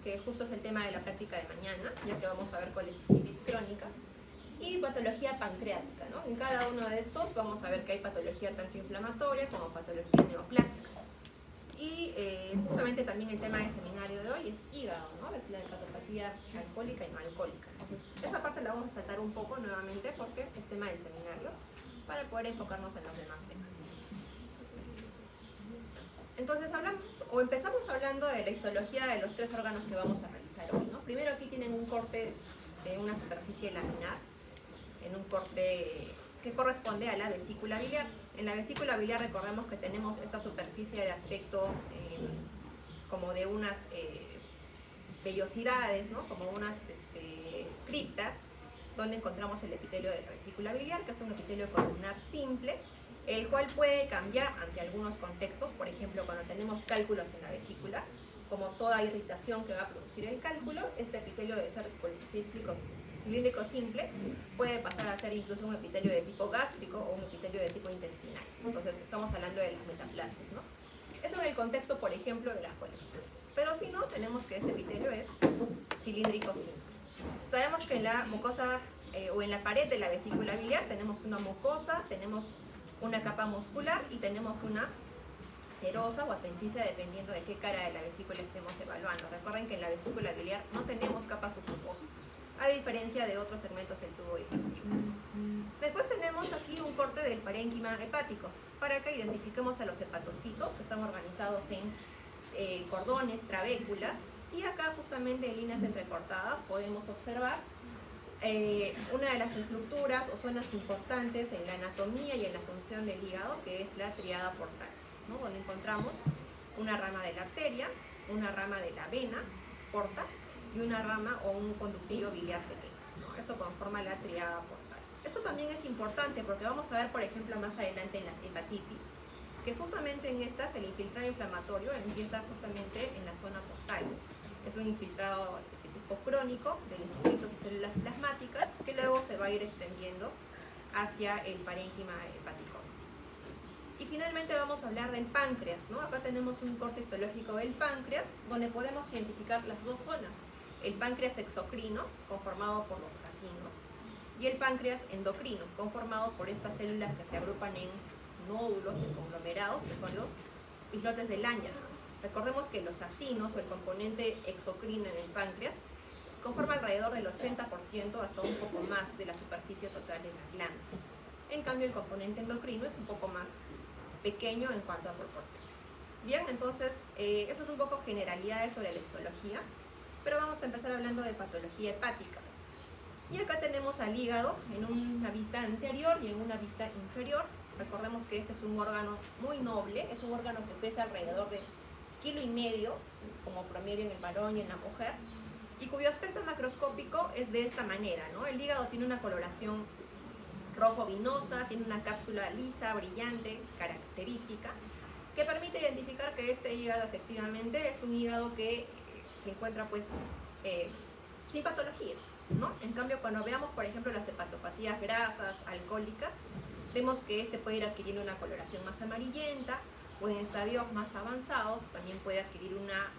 que justo es el tema de la práctica de mañana, ya que vamos a ver colecistitis crónica, y patología pancreática, ¿no? En cada uno de estos vamos a ver que hay patología tanto inflamatoria como patología neoplásica. Y justamente también el tema del seminario de hoy es hígado, ¿no? Es la hepatopatía alcohólica y no alcohólica. Entonces, esa parte la vamos a saltar un poco nuevamente porque es tema del seminario, para poder enfocarnos en los demás temas. Entonces empezamos hablando de la histología de los 3 órganos que vamos a realizar hoy, ¿no? Primero aquí tienen un corte de una superficie laminar, en un corte que corresponde a la vesícula biliar. En la vesícula biliar recordemos que tenemos esta superficie de aspecto como de unas vellosidades, ¿no? Como unas criptas, donde encontramos el epitelio de la vesícula biliar, que es un epitelio columnar simple, el cual puede cambiar ante algunos contextos. Por ejemplo, cuando tenemos cálculos en la vesícula, como toda irritación que va a producir el cálculo, este epitelio de ser cilíndrico simple puede pasar a ser incluso un epitelio de tipo gástrico o un epitelio de tipo intestinal. Entonces estamos hablando de las metaplasias, ¿no? Eso en el contexto, por ejemplo, de las colecistitis. Pero si no, tenemos que este epitelio es cilíndrico simple. Sabemos que en la mucosa o en la pared de la vesícula biliar tenemos una mucosa, tenemos una capa muscular y tenemos una serosa o adventicia, dependiendo de qué cara de la vesícula estemos evaluando. Recuerden que en la vesícula biliar no tenemos capa submucosa, a diferencia de otros segmentos del tubo digestivo. Después tenemos aquí un corte del parénquima hepático, para que identifiquemos a los hepatocitos, que están organizados en cordones, trabéculas, y acá justamente en líneas entrecortadas podemos observar una de las estructuras o zonas importantes en la anatomía y en la función del hígado, que es la tríada portal, ¿no? Donde encontramos una rama de la arteria, una rama de la vena porta y una rama o un conductillo biliar pequeño, ¿no? Eso conforma la tríada portal. Esto también es importante porque vamos a ver, por ejemplo, más adelante en las hepatitis, que justamente en estas el infiltrado inflamatorio empieza justamente en la zona portal. Es un infiltrado de tipo crónico de linfocitos y células plasmáticas que luego se va a ir extendiendo hacia el parénquima hepático. Y finalmente vamos a hablar del páncreas, ¿no? Acá tenemos un corte histológico del páncreas, donde podemos identificar las dos zonas: el páncreas exocrino, conformado por los acinos, y el páncreas endocrino, conformado por estas células que se agrupan en nódulos, en conglomerados, que son los islotes de Langerhans. Recordemos que los acinos o el componente exocrino en el páncreas conforma alrededor del 80% hasta un poco más de la superficie total de la glándula. En cambio, el componente endocrino es un poco más pequeño en cuanto a proporciones. Bien, entonces, eso es un poco generalidades sobre la histología, pero vamos a empezar hablando de patología hepática. Y acá tenemos al hígado en una vista anterior y en una vista inferior. Recordemos que este es un órgano muy noble, es un órgano que pesa alrededor de 1,5 kilos como promedio en el varón y en la mujer, y cuyo aspecto macroscópico es de esta manera, ¿no? El hígado tiene una coloración rojo vinosa, tiene una cápsula lisa, brillante, característica, que permite identificar que este hígado efectivamente es un hígado que se encuentra pues sin patología, ¿no? En cambio, cuando veamos, por ejemplo, las hepatopatías grasas, alcohólicas, vemos que este puede ir adquiriendo una coloración más amarillenta, o en estadios más avanzados también puede adquirir una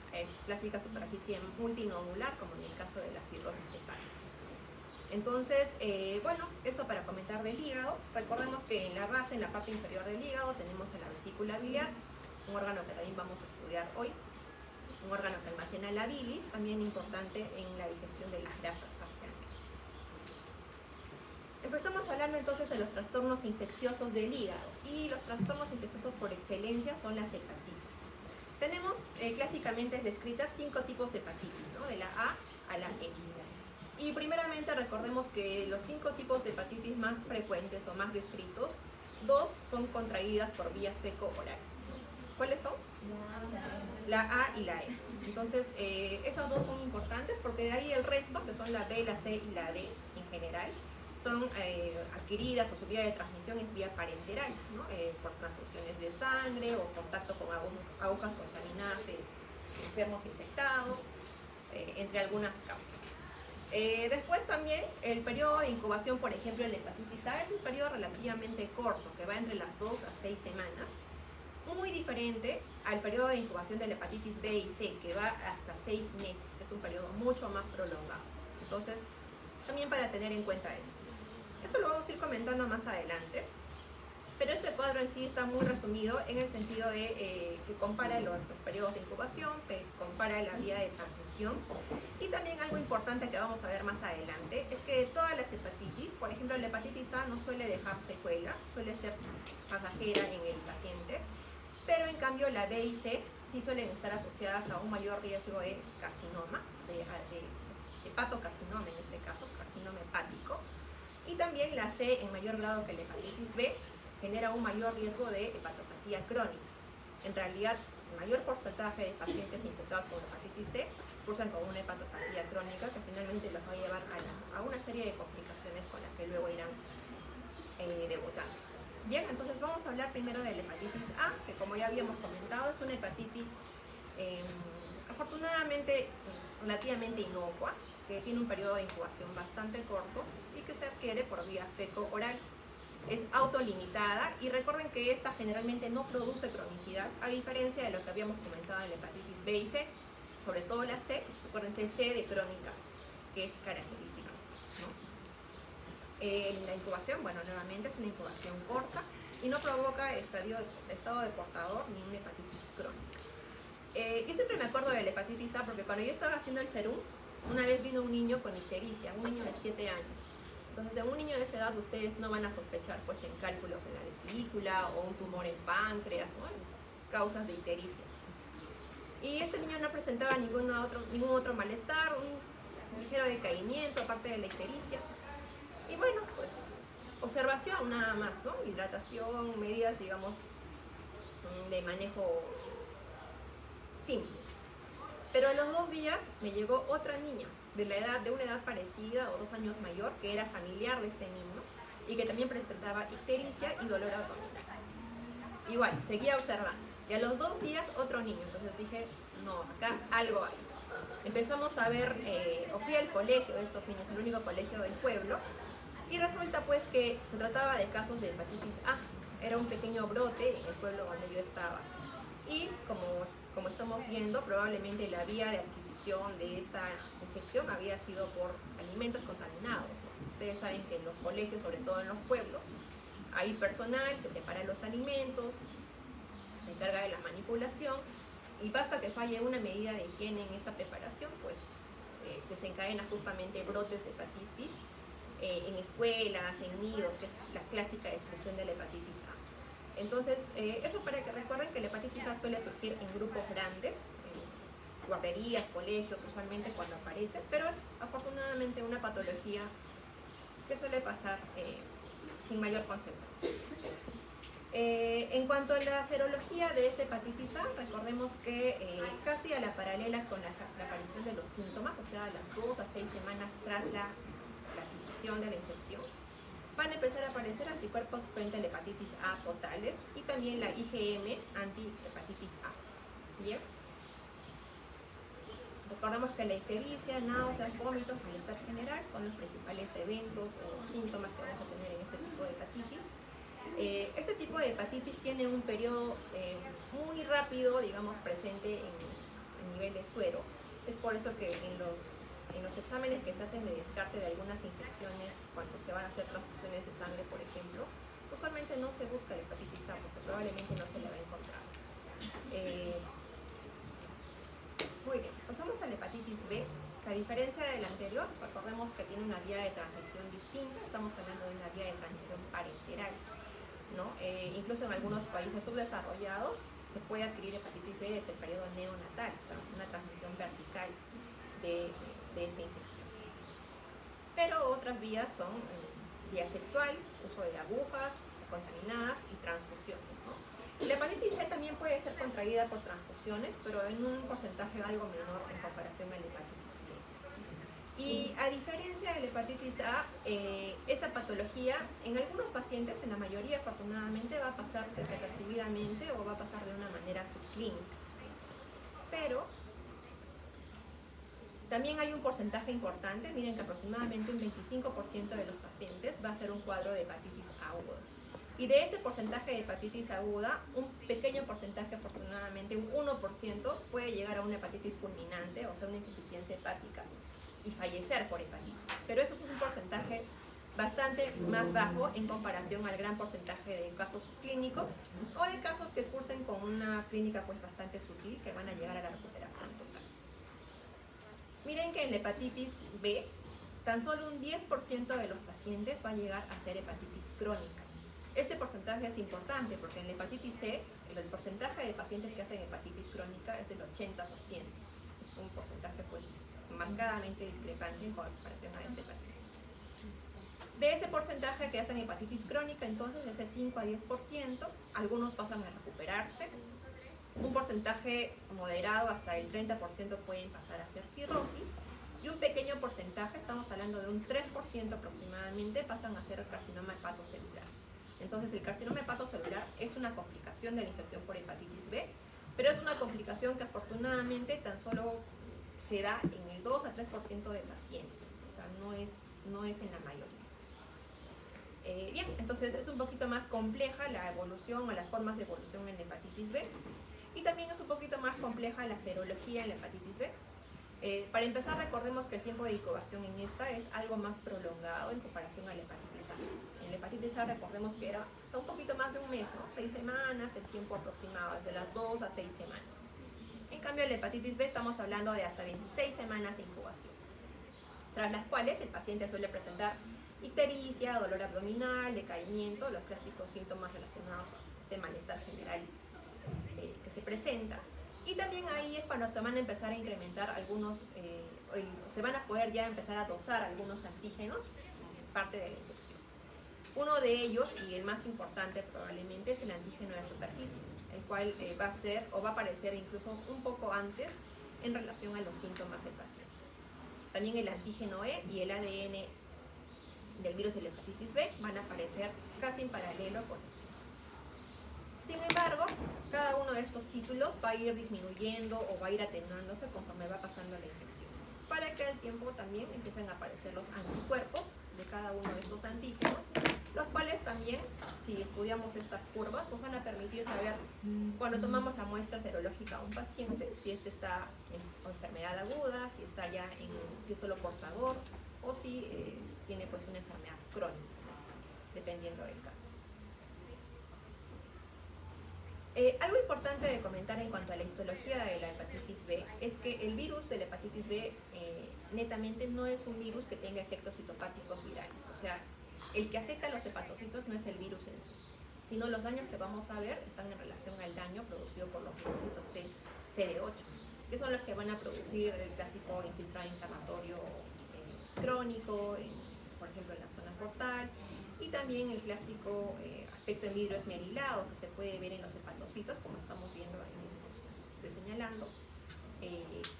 clásica superficie multinodular, como en el caso de la cirrosis hepática. Entonces, bueno, eso para comentar del hígado. Recordemos que en la base, en la parte inferior del hígado, tenemos a la vesícula biliar, un órgano que también vamos a estudiar hoy, un órgano que almacena la bilis, también importante en la digestión de las grasas parcialmente. Empezamos hablando entonces de los trastornos infecciosos del hígado, y los trastornos infecciosos por excelencia son las hepatitis. Tenemos clásicamente descritas 5 tipos de hepatitis, ¿no? De la A a la E. Y primeramente recordemos que los 5 tipos de hepatitis más frecuentes o más descritos, 2 son contraídas por vía feco-oral. ¿Cuáles son? La A y la E. Entonces, esas 2 son importantes porque de ahí el resto, que son la B, la C y la D en general, son adquiridas o su vía de transmisión es vía parenteral, ¿no? Por transfusiones de sangre o contacto con agujas contaminadas de enfermos infectados, entre algunas causas. Después también el periodo de incubación, por ejemplo, en la hepatitis A es un periodo relativamente corto, que va entre las 2 a 6 semanas, muy diferente al periodo de incubación de la hepatitis B y C, que va hasta 6 meses. Es un periodo mucho más prolongado. Entonces, también para tener en cuenta eso. Eso lo vamos a ir comentando más adelante. Pero este cuadro en sí está muy resumido en el sentido de que compara los periodos de incubación, que compara la vía de transmisión. Y también algo importante que vamos a ver más adelante es que todas las hepatitis, por ejemplo la hepatitis A no suele dejar secuela, suele ser pasajera en el paciente, pero en cambio la B y C sí suelen estar asociadas a un mayor riesgo de carcinoma, de hepatocarcinoma en este caso, carcinoma hepático. Y también la C, en mayor grado que la hepatitis B, genera un mayor riesgo de hepatopatía crónica. En realidad, el mayor porcentaje de pacientes infectados con hepatitis C cursan con una hepatopatía crónica que finalmente los va a llevar a una serie de complicaciones con las que luego irán debutando. Bien, entonces vamos a hablar primero de la hepatitis A, que como ya habíamos comentado es una hepatitis afortunadamente relativamente inocua, que tiene un periodo de incubación bastante corto y que se adquiere por vía feco-oral. Es autolimitada y recuerden que esta generalmente no produce cronicidad, a diferencia de lo que habíamos comentado en la hepatitis B y C, sobre todo la C, acuérdense C de crónica, que es característica, ¿no? La incubación, bueno, nuevamente es una incubación corta y no provoca estado de portador ni una hepatitis crónica. Yo siempre me acuerdo de la hepatitis A porque cuando yo estaba haciendo el SERUMS, una vez vino un niño con ictericia, un niño de 7 años. Entonces, en un niño de esa edad ustedes no van a sospechar pues en cálculos en la vesícula o un tumor en páncreas, ¿no? Causas de ictericia. Y este niño no presentaba ningún otro malestar, un ligero decaimiento aparte de la ictericia. Y bueno, pues observación nada más, ¿no? Hidratación, medidas, digamos, de manejo simples. Pero a los 2 días me llegó otra niña de una edad parecida o 2 años mayor, que era familiar de este niño y que también presentaba ictericia y dolor abdominal. Igual, seguía observando. Y a los 2 días otro niño, entonces dije, no, acá algo hay. Empezamos a ver, o fui al colegio de estos niños, el único colegio del pueblo, y resulta pues que se trataba de casos de hepatitis A. Era un pequeño brote en el pueblo donde yo estaba. Y como estamos viendo, probablemente la vía de adquisición de esta infección había sido por alimentos contaminados, ¿no? Ustedes saben que en los colegios, sobre todo en los pueblos, hay personal que prepara los alimentos, se encarga de la manipulación y basta que falle una medida de higiene en esta preparación, pues desencadena justamente brotes de hepatitis en escuelas, en nidos, que es la clásica expresión de la hepatitis A. Entonces, eso para que recuerden que la hepatitis A suele surgir en grupos grandes, en guarderías, colegios, usualmente cuando aparece, pero es afortunadamente una patología que suele pasar sin mayor consecuencia. En cuanto a la serología de esta hepatitis A, recordemos que casi a la paralela con la aparición de los síntomas, o sea, las 2 a 6 semanas tras la adquisición de la infección, van a empezar a aparecer anticuerpos frente a la hepatitis A totales y también la IgM anti-hepatitis A. ¿Bien? Recordemos que la ictericia, náuseas, vómitos, malestar general son los principales eventos o síntomas que vamos a tener en este tipo de hepatitis. Este tipo de hepatitis tiene un periodo muy rápido, digamos, presente en nivel de suero. Es por eso que en los exámenes que se hacen de descarte de algunas infecciones, cuando se van a hacer transfusiones de sangre, por ejemplo, usualmente no se busca la hepatitis A porque probablemente no se la va a encontrar. Muy bien, pasamos a la hepatitis B, que a diferencia de la anterior, recordemos que tiene una vía de transmisión distinta, estamos hablando de una vía de transmisión parenteral, ¿no? Incluso en algunos países subdesarrollados se puede adquirir hepatitis B desde el periodo neonatal, o sea, una transmisión vertical de esta infección. Pero otras vías son vía sexual, uso de agujas contaminadas y transfusiones, ¿no? La hepatitis C también puede ser contraída por transfusiones, pero en un porcentaje algo menor en comparación a la hepatitis B. Y a diferencia de la hepatitis A, esta patología en algunos pacientes, en la mayoría afortunadamente, va a pasar desapercibidamente o va a pasar de una manera subclínica. Pero también hay un porcentaje importante, miren que aproximadamente un 25% de los pacientes va a ser un cuadro de hepatitis aguda. Y de ese porcentaje de hepatitis aguda, un pequeño porcentaje, afortunadamente un 1%, puede llegar a una hepatitis fulminante, o sea, una insuficiencia hepática, y fallecer por hepatitis. Pero eso es un porcentaje bastante más bajo en comparación al gran porcentaje de casos clínicos o de casos que cursen con una clínica pues bastante sutil, que van a llegar a la recuperación total. Miren que en la hepatitis B, tan solo un 10% de los pacientes va a llegar a ser hepatitis crónica. Este porcentaje es importante porque en la hepatitis C, el porcentaje de pacientes que hacen hepatitis crónica es del 80%. Es un porcentaje pues marcadamente discrepante en comparación a esta hepatitis. De ese porcentaje que hacen hepatitis crónica, entonces, ese 5 a 10%, algunos pasan a recuperarse. Un porcentaje moderado, hasta el 30%, pueden pasar a ser cirrosis. Y un pequeño porcentaje, estamos hablando de un 3% aproximadamente, pasan a ser carcinoma hepatocelular. Entonces, el carcinoma hepatocelular es una complicación de la infección por hepatitis B, pero es una complicación que afortunadamente tan solo se da en el 2 a 3% de pacientes. O sea, no es en la mayoría. Bien, entonces es un poquito más compleja la evolución o las formas de evolución en la hepatitis B, y también es un poquito más compleja la serología en la hepatitis B. Para empezar, recordemos que el tiempo de incubación en esta es algo más prolongado en comparación a la hepatitis A. En la hepatitis A recordemos que era hasta un poquito más de un mes, ¿no? 6 semanas, el tiempo aproximado, desde las 2 a 6 semanas. En cambio, en la hepatitis B estamos hablando de hasta 26 semanas de incubación, tras las cuales el paciente suele presentar ictericia, dolor abdominal, decaimiento, los clásicos síntomas relacionados a este malestar general que se presenta. Y también ahí es cuando se van a empezar a incrementar algunos, se van a poder ya empezar a dosar algunos antígenos, parte de la infección. Uno de ellos, y el más importante probablemente, es el antígeno de superficie, el cual va a ser o va a aparecer incluso un poco antes en relación a los síntomas del paciente. También el antígeno E y el ADN del virus de la hepatitis B van a aparecer casi en paralelo con los síntomas. Sin embargo, cada uno de estos títulos va a ir disminuyendo o va a ir atenuándose conforme va pasando la infección, para que al tiempo también empiecen a aparecer los anticuerpos de cada uno de estos antígenos, los cuales también, si estudiamos estas curvas, nos van a permitir saber, cuando tomamos la muestra serológica a un paciente, si este está en enfermedad aguda, si está ya si es solo portador, o si tiene pues una enfermedad crónica, dependiendo del caso. Algo importante de comentar en cuanto a la histología de la hepatitis B es que el virus de la hepatitis B netamente no es un virus que tenga efectos citopáticos virales. O sea, el que afecta a los hepatocitos no es el virus en sí, sino los daños que vamos a ver están en relación al daño producido por los linfocitos T CD8, que son los que van a producir el clásico infiltrado inflamatorio crónico, por ejemplo en la zona portal, y también el clásico aspecto en vidrio esmerilado que se puede ver en los hepatocitos, como estamos viendo en estos que estoy señalando,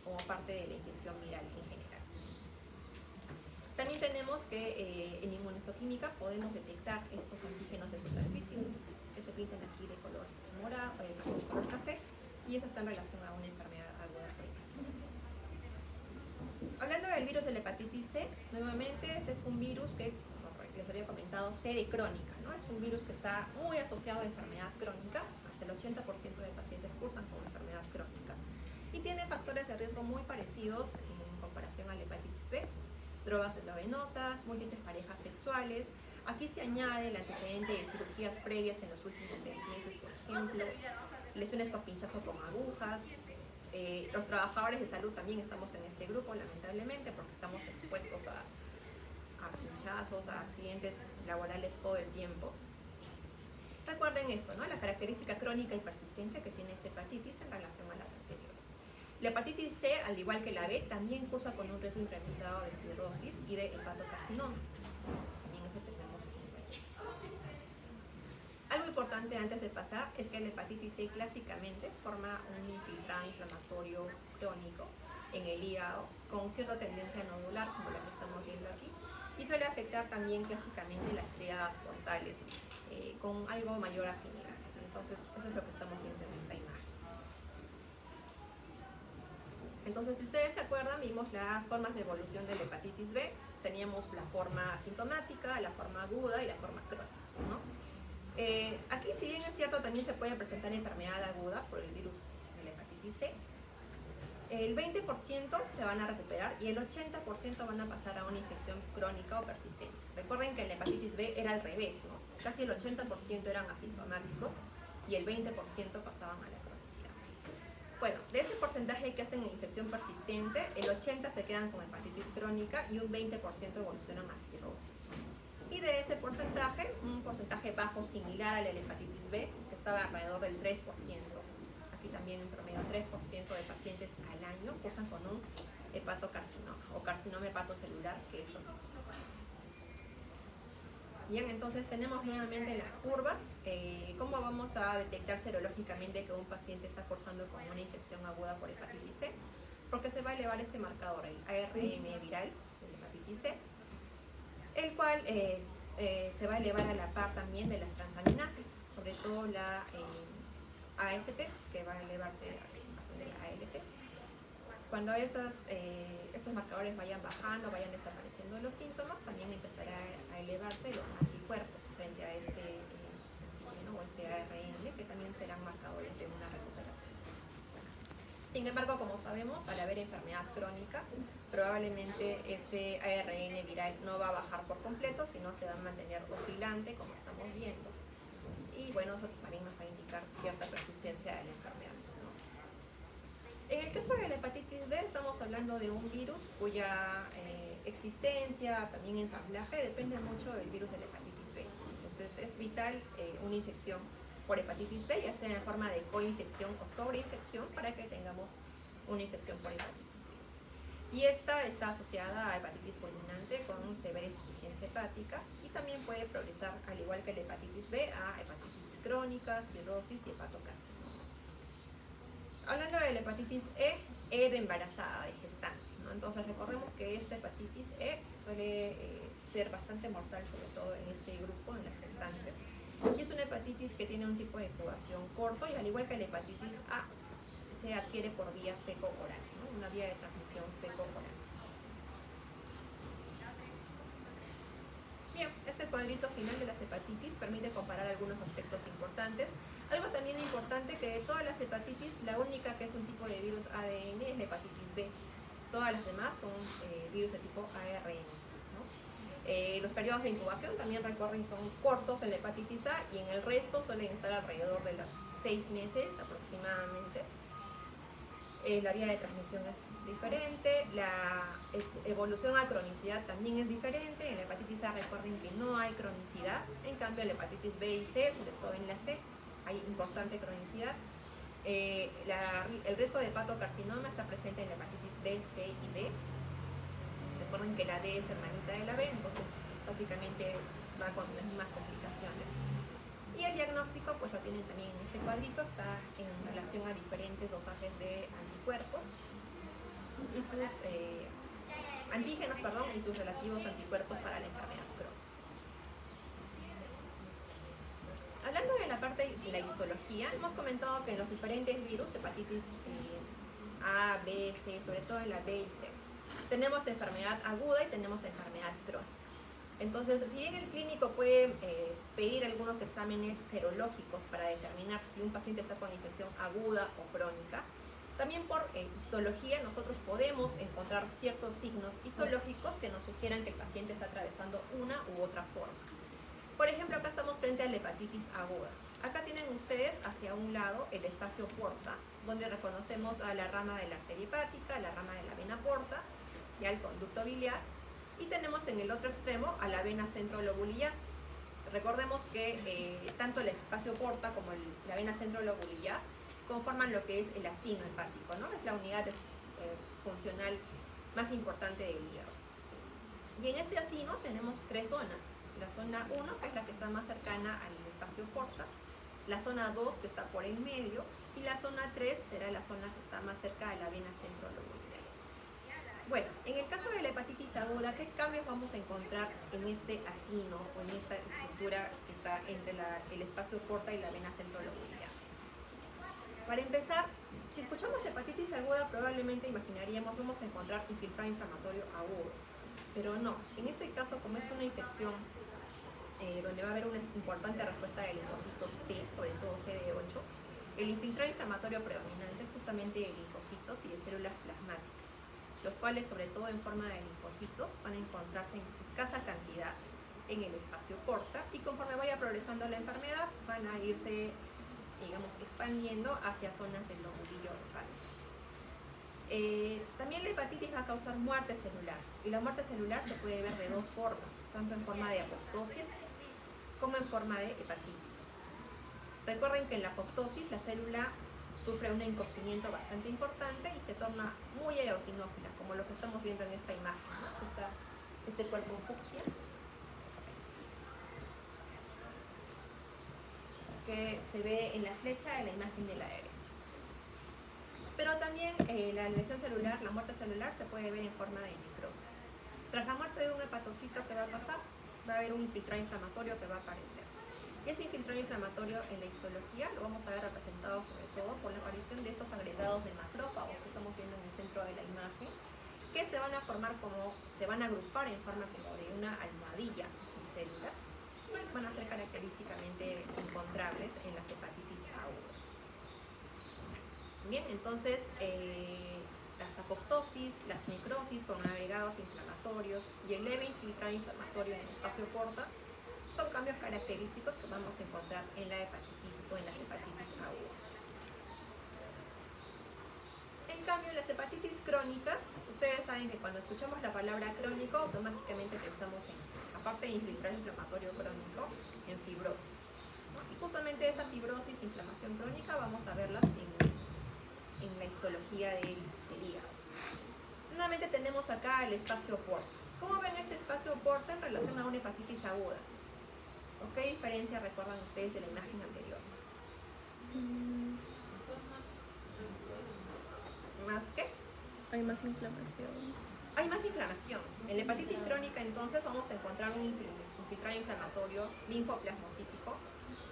como parte de la infección viral en general. También tenemos que en inmunohistoquímica podemos detectar estos antígenos de superficie que se pintan aquí de color morado, de color café, y eso está en relación a una enfermedad aguda por hepatitis C. Hablando del virus de la hepatitis C, nuevamente este es un virus que, como les había comentado, C de crónica, ¿no? Es un virus que está muy asociado a enfermedad crónica, hasta el 80% de pacientes cursan con enfermedad crónica, y tiene factores de riesgo muy parecidos en comparación a la hepatitis B: drogas endovenosas, múltiples parejas sexuales. Aquí se añade el antecedente de cirugías previas en los últimos 6 meses, por ejemplo, lesiones por pinchazo con agujas. Los trabajadores de salud también estamos en este grupo, lamentablemente, porque estamos expuestos a pinchazos, a accidentes laborales todo el tiempo. Recuerden esto, ¿no? La característica crónica y persistente que tiene esta hepatitis en relación a las anteriores. La hepatitis C, al igual que la B, también cursa con un riesgo incrementado de cirrosis y de hepatocarcinoma. También eso tenemos en cuenta. Algo importante antes de pasar es que la hepatitis C clásicamente forma un infiltrado inflamatorio crónico en el hígado con cierta tendencia nodular, como la que estamos viendo aquí, y suele afectar también clásicamente las tríadas portales con algo mayor afinidad. Entonces, eso es lo que estamos viendo en esta imagen. Entonces, si ustedes se acuerdan, vimos las formas de evolución de la hepatitis B. Teníamos la forma asintomática, la forma aguda y la forma crónica, ¿no? Aquí, si bien es cierto, también se puede presentar enfermedad aguda por el virus de la hepatitis C. El 20% se van a recuperar y el 80% van a pasar a una infección crónica o persistente. Recuerden que en la hepatitis B era al revés, ¿no? Casi el 80% eran asintomáticos y el 20% pasaban a la cronicidad. Bueno, de ese porcentaje que hacen infección persistente, el 80% se quedan con hepatitis crónica y un 20% evolucionan a cirrosis. Y de ese porcentaje, un porcentaje bajo similar al de la hepatitis B, que estaba alrededor del 3%. Aquí también en promedio 3% de pacientes al año cursan con un hepatocarcinoma o carcinoma hepatocelular, que es lo mismo. Bien, entonces tenemos nuevamente las curvas. ¿Cómo vamos a detectar serológicamente que un paciente está cursando con una infección aguda por hepatitis C? Porque se va a elevar este marcador, el ARN viral de la hepatitis C, el cual se va a elevar a la par también de las transaminasas, sobre todo la AST, que va a elevarse a comparación de la ALT. Cuando estos marcadores vayan bajando, vayan desapareciendo los síntomas, también empezará a elevarse los anticuerpos frente a este antígeno o este ARN, que también serán marcadores de una recuperación. Sin embargo, como sabemos, al haber enfermedad crónica, probablemente este ARN viral no va a bajar por completo, sino se va a mantener oscilante, como estamos viendo. Y bueno, eso también nos va a indicar cierta persistencia de la enfermedad, ¿no? En el caso de la hepatitis D, estamos hablando de un virus cuya existencia, también ensamblaje, depende mucho del virus de la hepatitis B. Entonces es vital una infección por hepatitis B, ya sea en forma de coinfección o sobreinfección, para que tengamos una infección por hepatitis B. Y esta está asociada a hepatitis fulminante con severa insuficiencia hepática y también puede progresar, al igual que la hepatitis B, a hepatitis crónica, cirrosis y hepatocarcinoma. Hablando de la hepatitis E de embarazada, de gestante, ¿no? Entonces recordemos que esta hepatitis E suele ser bastante mortal, sobre todo en este grupo, en las gestantes. Y es una hepatitis que tiene un tipo de incubación corto y, al igual que la hepatitis A, se adquiere por vía feco-oral, ¿no? Una vía de transmisión feco-oral. Bien, este cuadrito final de las hepatitis permite comparar algunos aspectos importantes. Algo también importante, que de todas las hepatitis, la única que es un tipo de virus ADN es la hepatitis B. Todas las demás son virus de tipo ARN, ¿no? Los periodos de incubación también, recuerden, son cortos en la hepatitis A y en el resto suelen estar alrededor de los 6 meses aproximadamente. La vía de transmisión es diferente, la evolución a cronicidad también es diferente. En la hepatitis A recuerden que no hay cronicidad, en cambio en la hepatitis B y C, sobre todo en la C, hay importante cronicidad. El riesgo de hepatocarcinoma está presente en la hepatitis B, C y D. Recuerden que la D es hermanita de la B, entonces prácticamente va con las mismas complicaciones. Y el diagnóstico, pues lo tienen también en este cuadrito, está en relación a diferentes dosajes de anticuerpos y sus antígenos, y sus relativos anticuerpos para la enfermedad crónica. Hablando de la parte de la histología, hemos comentado que en los diferentes virus, hepatitis A, B, C, sobre todo en la B y C, tenemos enfermedad aguda y tenemos enfermedad crónica. Entonces, si bien el clínico puede pedir algunos exámenes serológicos para determinar si un paciente está con infección aguda o crónica, también por histología nosotros podemos encontrar ciertos signos histológicos que nos sugieran que el paciente está atravesando una u otra forma. Por ejemplo, acá estamos frente a la hepatitis aguda. Acá tienen ustedes hacia un lado el espacio porta, donde reconocemos a la rama de la arteria hepática, la rama de la vena porta y al conducto biliar. Y tenemos en el otro extremo a la vena centrolobulillar. Recordemos que tanto el espacio porta como la vena centrolobulillar conforman lo que es el acino hepático, ¿no? Es la unidad funcional más importante del hígado. Y en este acino tenemos 3 zonas. La zona 1, que es la que está más cercana al espacio porta, la zona 2, que está por el medio, y la zona 3 será la zona que está más cerca de la vena centrolobulillar. Bueno, en el caso de la hepatitis aguda, ¿qué cambios vamos a encontrar en este acino o en esta estructura que está entre el espacio porta y la vena centrolobulillar? Para empezar, si escuchamos hepatitis aguda, probablemente imaginaríamos vamos a encontrar infiltrado inflamatorio agudo, pero no. En este caso, como es una infección donde va a haber una importante respuesta de linfocitos T, sobre todo CD8. El infiltrado inflamatorio predominante es justamente de linfocitos y de células plasmáticas, los cuales, sobre todo en forma de linfocitos, van a encontrarse en escasa cantidad en el espacio porta, y conforme vaya progresando la enfermedad van a irse, digamos, expandiendo hacia zonas del lobulillo hepático. También la hepatitis va a causar muerte celular, y la muerte celular se puede ver de dos formas, tanto en forma de apoptosis como en forma de hepatitis. Recuerden que en la apoptosis la célula sufre un encogimiento bastante importante y se torna muy eosinófila, como lo que estamos viendo en esta imagen, ¿no? Está este cuerpo fucsia, que se ve en la flecha de la imagen de la derecha. Pero también la lesión celular, la muerte celular, se puede ver en forma de necrosis. Tras la muerte de un hepatocito, ¿qué va a pasar? Va a haber un infiltrado inflamatorio que va a aparecer. Y ese infiltrado inflamatorio en la histología lo vamos a ver representado sobre todo por la aparición de estos agregados de macrófagos que estamos viendo en el centro de la imagen, que se van a formar se van a agrupar en forma como de una almohadilla de células y van a ser característicamente encontrables en las hepatitis agudas. Bien, entonces las apoptosis, las necrosis con agregados inflamatorios y el leve infiltrado inflamatorio en el espacio porta son cambios característicos que vamos a encontrar en la hepatitis o en las hepatitis agudas. En cambio, en las hepatitis crónicas, ustedes saben que cuando escuchamos la palabra crónico, automáticamente pensamos en, aparte de infiltrado inflamatorio crónico, en fibrosis, ¿no? Y justamente esa fibrosis, inflamación crónica, vamos a verlas en la histología del hígado. Nuevamente tenemos acá el espacio porta. ¿Cómo ven este espacio porta en relación a una hepatitis aguda? ¿O qué diferencia recuerdan ustedes de la imagen anterior? ¿Más qué? Hay más inflamación. Hay más inflamación. En la hepatitis crónica entonces vamos a encontrar un infiltrado inflamatorio linfoplasmocítico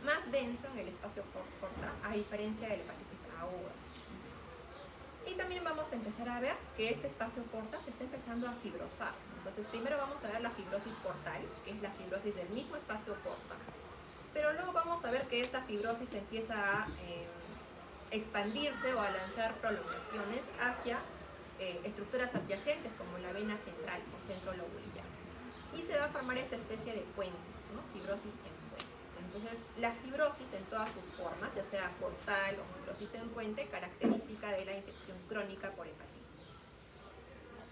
más denso en el espacio porta, a diferencia de la hepatitis aguda. Y también vamos a empezar a ver que este espacio porta se está empezando a fibrosar. Entonces primero vamos a ver la fibrosis portal, que es la fibrosis del mismo espacio porta. Pero luego vamos a ver que esta fibrosis empieza a expandirse o a lanzar prolongaciones hacia estructuras adyacentes como la vena central o centro lobulillar. Y se va a formar esta especie de puentes, ¿no? Fibrosis en puente. Entonces, la fibrosis en todas sus formas, ya sea portal o fibrosis en puente, característica de la infección crónica por hepatitis.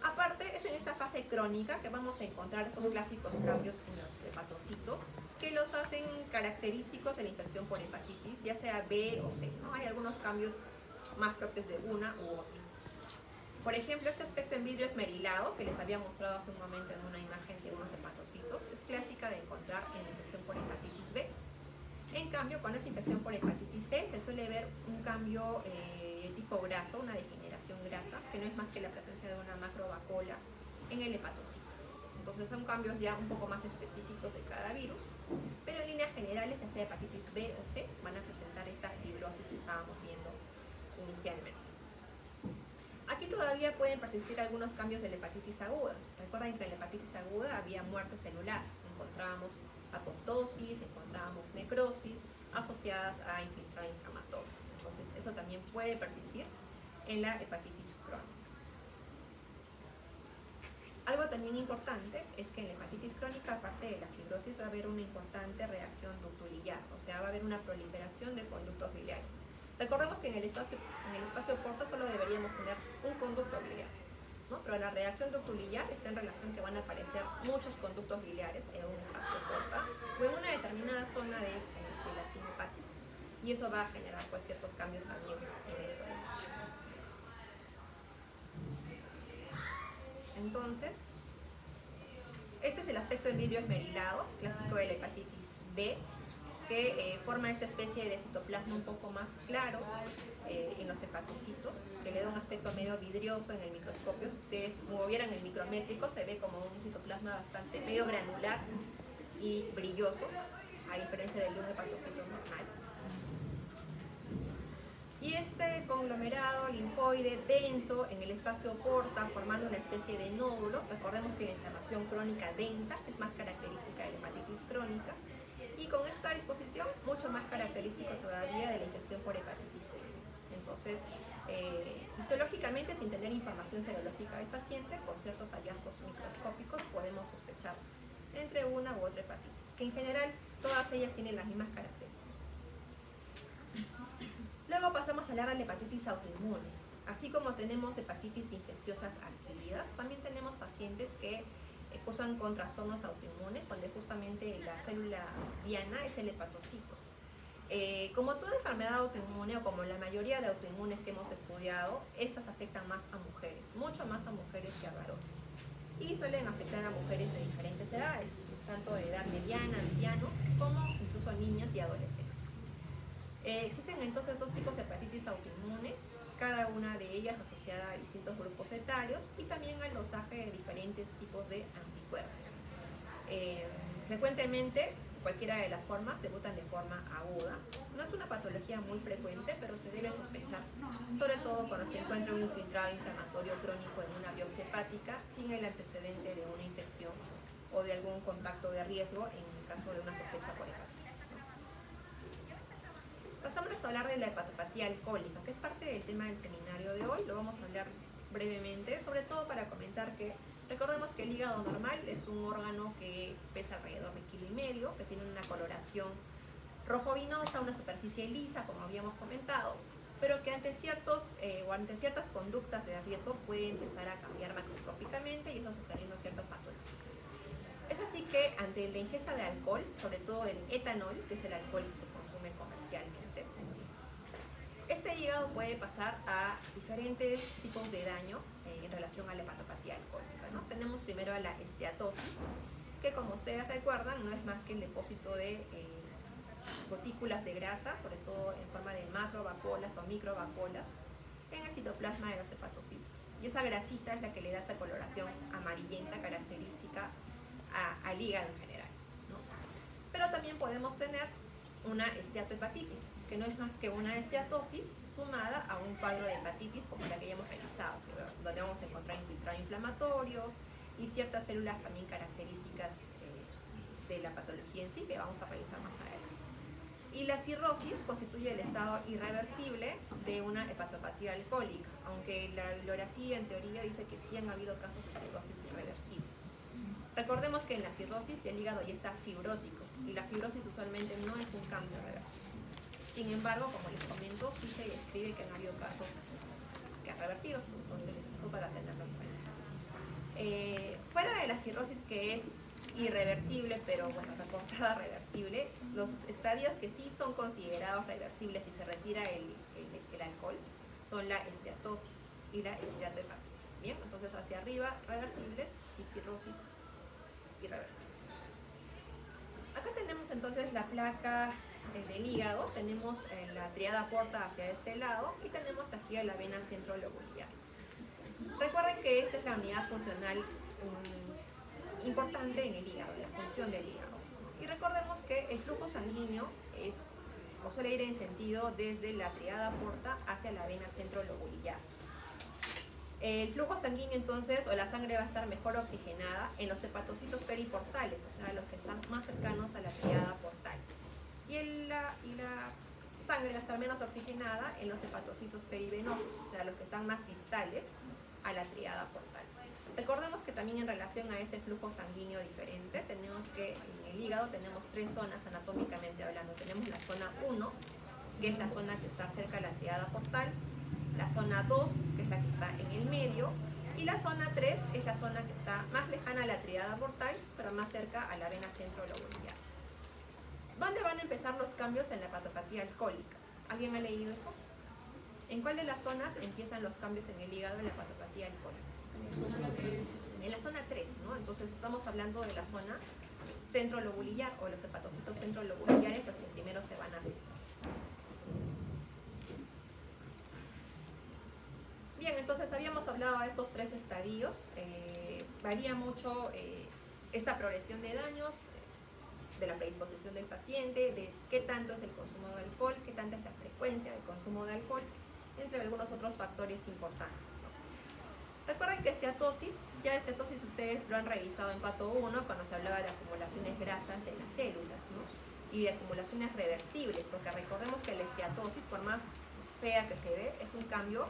Aparte, es en esta fase crónica que vamos a encontrar estos clásicos cambios en los hepatocitos que los hacen característicos de la infección por hepatitis, ya sea B o C, ¿no? Hay algunos cambios más propios de una u otra. Por ejemplo, este aspecto en vidrio esmerilado, que les había mostrado hace un momento en una imagen de unos hepatocitos, es clásica de encontrar en la infección por hepatitis B. En cambio, cuando es infección por hepatitis C, se suele ver un cambio tipo graso, una degeneración grasa, que no es más que la presencia de una macrovacola en el hepatocito. Entonces son cambios ya un poco más específicos de cada virus, pero en líneas generales, ya sea hepatitis B o C, van a presentar esta fibrosis que estábamos viendo inicialmente. Aquí todavía pueden persistir algunos cambios de la hepatitis aguda. Recuerden que en la hepatitis aguda había muerte celular. Encontrábamos apoptosis, encontrábamos necrosis asociadas a infiltrado inflamatorio. Entonces, eso también puede persistir en la hepatitis crónica. Algo también importante es que en la hepatitis crónica, aparte de la fibrosis, va a haber una importante reacción ductulillar, o sea, va a haber una proliferación de conductos biliares. Recordemos que en el espacio porta solo deberíamos tener un conducto biliar, ¿no? Pero la reacción ductulillar está en relación que van a aparecer muchos conductos biliares en un espacio porta o en una determinada zona de la sinopática, y eso va a generar pues ciertos cambios también en eso. Entonces, este es el aspecto en vidrio esmerilado, clásico de la hepatitis B, que forma esta especie de citoplasma un poco más claro en los hepatocitos, que le da un aspecto medio vidrioso en el microscopio. Si ustedes movieran el micrométrico, se ve como un citoplasma bastante medio granular y brilloso, a diferencia del de un hepatocito normal. Y este conglomerado linfoide denso en el espacio porta, formando una especie de nódulo. Recordemos que la inflamación crónica densa es más característica de la hepatitis crónica. Y con esta disposición, mucho más característico todavía de la infección por hepatitis C. Entonces, histológicamente, sin tener información serológica del paciente, con ciertos hallazgos microscópicos podemos sospechar entre una u otra hepatitis, que en general todas ellas tienen las mismas características. Luego pasamos a hablar de la hepatitis autoinmune. Así como tenemos hepatitis infecciosas adquiridas, también tenemos pacientes que cursan con trastornos autoinmunes, donde justamente la célula diana es el hepatocito. Como toda enfermedad autoinmune, o como la mayoría de autoinmunes que hemos estudiado, estas afectan más a mujeres, mucho más a mujeres que a varones. Y suelen afectar a mujeres de diferentes edades, tanto de edad mediana, ancianos, como incluso niñas y adolescentes. Existen entonces dos tipos de hepatitis autoinmune, cada una de ellas asociada a distintos grupos etarios y también al dosaje de diferentes tipos de anticuerpos. Frecuentemente, cualquiera de las formas debutan de forma aguda. No es una patología muy frecuente, pero se debe sospechar, sobre todo cuando se encuentra un infiltrado inflamatorio crónico en una biopsia hepática sin el antecedente de una infección o de algún contacto de riesgo en el caso de una sospecha por hepatitis. Pasamos a hablar de la hepatopatía alcohólica, que es parte del tema del seminario de hoy. Lo vamos a hablar brevemente, sobre todo para comentar que recordemos que el hígado normal es un órgano que pesa alrededor de 1,5 kg, que tiene una coloración rojo-vinosa, una superficie lisa, como habíamos comentado, pero que ante ciertas conductas de riesgo puede empezar a cambiar macroscópicamente y eso sugiriendo ciertas patologías. Es así que ante la ingesta de alcohol, sobre todo del etanol, que es el alcohol que se consume comercialmente, este hígado puede pasar a diferentes tipos de daño en relación a la hepatopatía alcohólica, ¿no? Tenemos primero a la esteatosis, que como ustedes recuerdan no es más que el depósito de gotículas de grasa, sobre todo en forma de macrovacuolas o microvacuolas, en el citoplasma de los hepatocitos. Y esa grasita es la que le da esa coloración amarillenta característica al hígado en general, ¿no? Pero también podemos tener una esteatohepatitis, que no es más que una esteatosis sumada a un cuadro de hepatitis como la que ya hemos realizado, donde vamos a encontrar infiltrado inflamatorio y ciertas células también características de la patología en sí, que vamos a revisar más adelante. Y la cirrosis constituye el estado irreversible de una hepatopatía alcohólica, aunque la bibliografía en teoría dice que sí han habido casos de cirrosis irreversibles. Recordemos que en la cirrosis el hígado ya está fibrótico y la fibrosis usualmente no es un cambio reversible. Sin embargo, como les comento, sí se describe que han habido casos que han revertido, entonces eso para tenerlo en cuenta. Fuera de la cirrosis, que es irreversible, pero bueno, reportada reversible, los estadios que sí son considerados reversibles si se retira el alcohol son la esteatosis y la esteatohepatitis. Bien, entonces hacia arriba reversibles y cirrosis irreversible. Acá tenemos entonces la placa del hígado, tenemos la triada porta hacia este lado y tenemos aquí a la vena centrolobular. Recuerden que esta es la unidad funcional importante en el hígado, la función del hígado. Y recordemos que el flujo sanguíneo suele ir en sentido desde la triada porta hacia la vena centrolobular. El flujo sanguíneo entonces, o la sangre va a estar mejor oxigenada en los hepatocitos periportales, o sea, los que están más cercanos a la triada portal. Y la sangre va a estar menos oxigenada en los hepatocitos perivenosos, o sea, los que están más distales a la triada portal. Recordemos que también en relación a ese flujo sanguíneo diferente, tenemos que en el hígado tenemos 3 zonas anatómicamente hablando. Tenemos la zona 1, que es la zona que está cerca de la triada portal, la zona 2, que es la que está en el medio, y la zona 3 es la zona que está más lejana a la triada portal, pero más cerca a la vena centrolobular. ¿Dónde van a empezar los cambios en la hepatopatía alcohólica? ¿Alguien ha leído eso? ¿En cuál de las zonas empiezan los cambios en el hígado en la hepatopatía alcohólica? En la zona 3, ¿no? Entonces estamos hablando de la zona centrolobular o los hepatocitos centrolobulares, los que primero se van a afectar. Bien, entonces habíamos hablado de estos 3 estadios. Varía mucho esta progresión de daños. de la predisposición del paciente, de qué tanto es el consumo de alcohol, qué tanta es la frecuencia del consumo de alcohol, entre algunos otros factores importantes, ¿no? Recuerden que esteatosis ustedes lo han revisado en Pato 1 cuando se hablaba de acumulaciones grasas en las células, ¿no? Y de acumulaciones reversibles, porque recordemos que la esteatosis, por más fea que se ve, es un cambio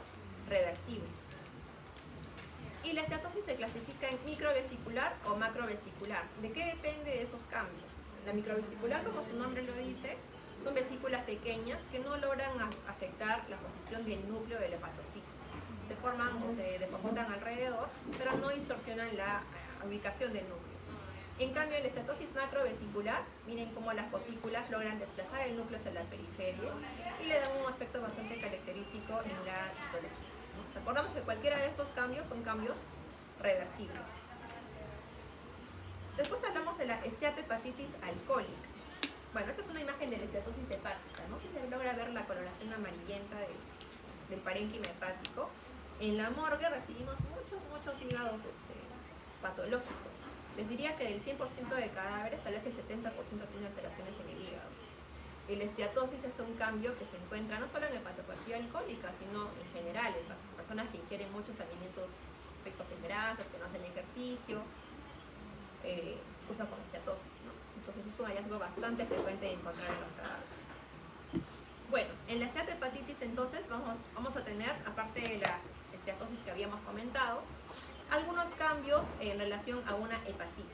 reversible. Y la esteatosis se clasifica en microvesicular o macrovesicular. ¿De qué depende esos cambios? La microvesicular, como su nombre lo dice, son vesículas pequeñas que no logran afectar la posición del núcleo del hepatocito. Se forman o se depositan alrededor, pero no distorsionan la ubicación del núcleo. En cambio, en la estatosis macrovesicular, miren cómo las gotículas logran desplazar el núcleo hacia la periferia y le dan un aspecto bastante característico en la histología, ¿no? Recordamos que cualquiera de estos cambios son cambios reversibles. Después hablamos de la esteatohepatitis alcohólica. Bueno, esta es una imagen de la esteatosis hepática, ¿no? Si se logra ver la coloración amarillenta del parénquima hepático. En la morgue recibimos muchos hígados patológicos. Les diría que del 100% de cadáveres, tal vez el 70% tiene alteraciones en el hígado. Y la esteatosis es un cambio que se encuentra no solo en hepatopatía alcohólica, sino en general, en las personas que ingieren muchos alimentos ricos en grasas, que no hacen ejercicio, cursan con esteatosis, ¿no? Entonces es un hallazgo bastante frecuente de encontrar en los cadáveres. Bueno, en la esteatohepatitis entonces vamos a tener, aparte de la esteatosis que habíamos comentado, algunos cambios en relación a una hepatitis.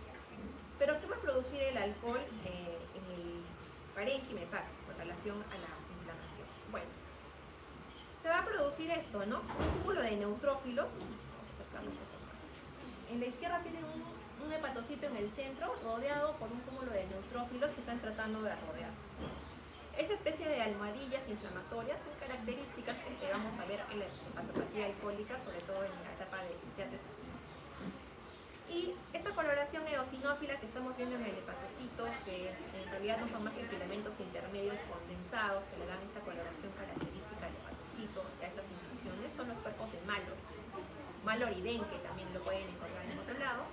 Pero ¿qué va a producir el alcohol en el parénquima hepático en relación a la inflamación? Bueno, se va a producir esto, ¿no? Un cúmulo de neutrófilos. Vamos a acercarlo un poco más. En la izquierda tienen un hepatocito en el centro rodeado por un cúmulo de neutrófilos que están tratando de rodear. Esta especie de almohadillas inflamatorias son características que vamos a ver en la hepatopatía alcohólica, sobre todo en la etapa de esteatohepatitis. Y esta coloración eosinófila que estamos viendo en el hepatocito, que en realidad no son más que filamentos intermedios condensados que le dan esta coloración característica al hepatocito y a estas inclusiones, son los cuerpos de Mallory. Mallory-Den, que también lo pueden encontrar en otro lado,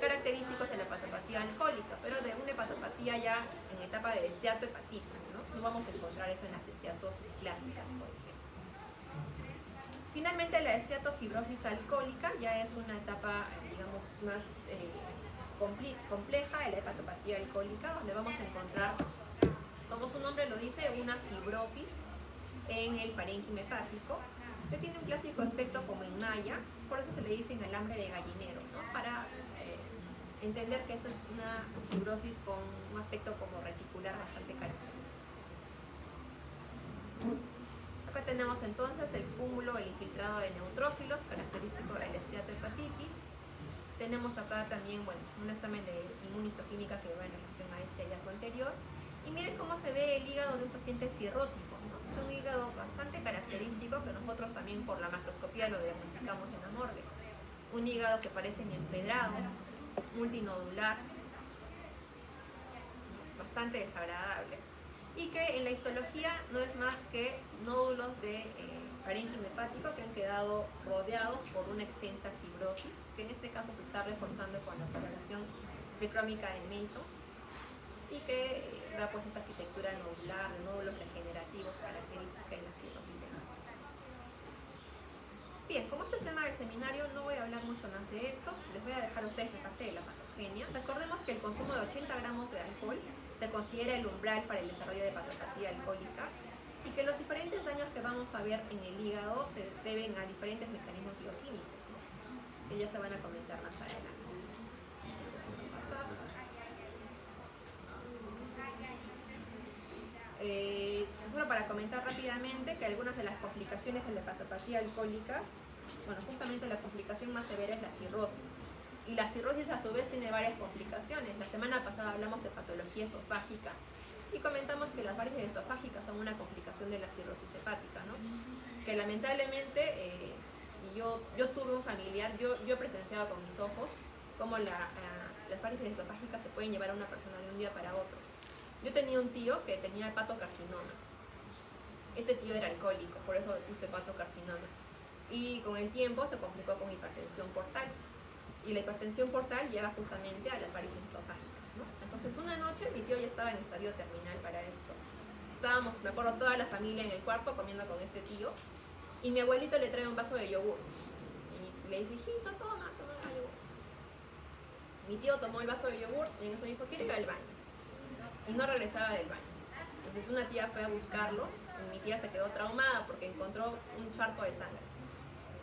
característicos de la hepatopatía alcohólica, pero de una hepatopatía ya en etapa de esteatohepatitis, ¿no? No vamos a encontrar eso en las esteatosis clásicas, por ejemplo. Finalmente, la esteatofibrosis alcohólica ya es una etapa, digamos, más compleja de la hepatopatía alcohólica, donde vamos a encontrar, como su nombre lo dice, una fibrosis en el parénquima hepático, que tiene un clásico aspecto como en malla, por eso se le dice en alambre de gallinero, ¿no? Para entender que eso es una fibrosis con un aspecto como reticular bastante característico. Acá tenemos entonces el cúmulo, el infiltrado de neutrófilos, característico de la esteatohepatitis. Tenemos acá también, bueno, un examen de inmunistoquímica que va en relación a este hallazgo anterior. Y miren cómo se ve el hígado de un paciente cirrótico, ¿no? Es un hígado bastante característico que nosotros también por la macroscopía lo diagnosticamos en la morgue. Un hígado que parece empedrado, multinodular, bastante desagradable, y que en la histología no es más que nódulos de parénquima hepático que han quedado rodeados por una extensa fibrosis, que en este caso se está reforzando con la coloración tricrómica de Mason, y que da pues esta arquitectura nodular de nódulos regenerativos característica en la cirrosis hepática. Bien, como este es tema del seminario, no voy a hablar mucho más de esto. Les voy a dejar a ustedes la parte de la patogenia. Recordemos que el consumo de 80 gramos de alcohol se considera el umbral para el desarrollo de hepatopatía alcohólica y que los diferentes daños que vamos a ver en el hígado se deben a diferentes mecanismos bioquímicos, ¿no? Que ya se van a comentar más adelante. Solo para comentar rápidamente que algunas de las complicaciones de la hepatopatía alcohólica, bueno, justamente la complicación más severa es la cirrosis. Y la cirrosis a su vez tiene varias complicaciones. La semana pasada hablamos de patología esofágica y comentamos que las varices esofágicas son una complicación de la cirrosis hepática, ¿no? Que lamentablemente, yo tuve un familiar, yo he presenciado con mis ojos cómo las varices esofágicas se pueden llevar a una persona de un día para otro. Yo tenía un tío que tenía hepatocarcinoma. Este tío era alcohólico, por eso hizo hepatocarcinoma. Y con el tiempo se complicó con hipertensión portal. Y la hipertensión portal llega justamente a las varices esofágicas, ¿no? Entonces una noche mi tío ya estaba en estadio terminal para esto. Estábamos, me acuerdo, toda la familia en el cuarto comiendo con este tío, y mi abuelito le trae un vaso de yogur. Y le dice, hijito, toma yogur. Mi tío tomó el vaso de yogur y en eso dijo, quiero ir al baño. Y no regresaba del baño. Entonces una tía fue a buscarlo y mi tía se quedó traumada porque encontró un charco de sangre.